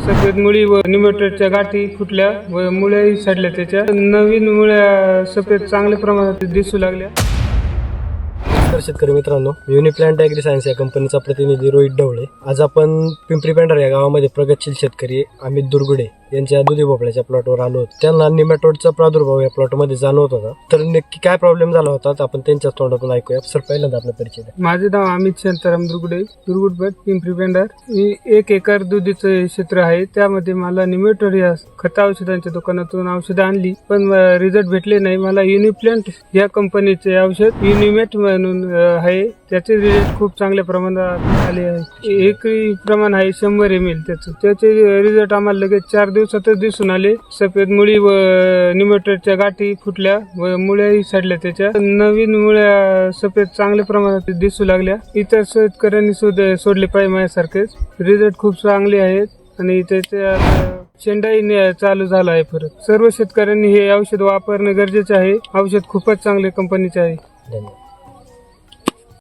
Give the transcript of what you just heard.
सफेद मुळी व निमोटेडच्या गाठी फुटल्या व मुळ्याही सडल्या. त्याच्या नवीन मुळ्या सफेद चांगल्या प्रमाणात दिसू लागल्या. नमस्कार शेतकरी मित्रांनो, युनिप्लांट ॲग्री सायन्स या कंपनीचा प्रतिनिधी रोहित ढवळे. आज आपण पिंपरी पेंढार या गावामध्ये प्रगतशील शेतकरी अमित दुर्गुडे यांच्या दुधी भोपळ्याच्या प्लॉटवर आलो होतो. त्यांना निमॅटोडचा प्रादुर्भाव या प्लॉटमध्ये जाणवत होता. तर नक्की काय प्रॉब्लेम झाला होता आपण त्यांच्याच तोंडातून ऐकूया. सर, पहिल्यांदा आपला परिचय द्या. माझे नाव अमित शांताराम दुर्गुडे, दुर्गुडपट, पिंपरी पेंढार. मी 1 एकर दुधीचं क्षेत्र आहे. त्यामध्ये मला निमॅटोड या खत औषधांच्या दुकानातून औषधं आणली, पण रिझल्ट भेटले नाही. मला युनिप्लांट या कंपनीचे औषध युनिमेट म्हणून आहे, त्याचे रिझल्ट खूप चांगल्या प्रमाणात आले आहे. एकरी प्रमाण आहे 100 ml. त्याचे रिझल्ट आम्हाला लगेच 4 दिवसातच दिसून आले. सफेद मुळी व निमोटेडच्या गाठी फुटल्या व मुळ्याही सडल्या. त्याच्या नवीन मुळ्या सफेद चांगल्या प्रमाणात दिसू लागल्या. इतर शेतकऱ्यांनी सोडले पाहिजे माझ्यासारखेच. रिझल्ट खूप चांगले आहेत आणि त्याच्या शेंडाही चालू झाला आहे. परत सर्व शेतकऱ्यांनी हे औषध वापरणे गरजेचे आहे. औषध खूपच चांगले कंपनीचे आहे. धन्यवाद.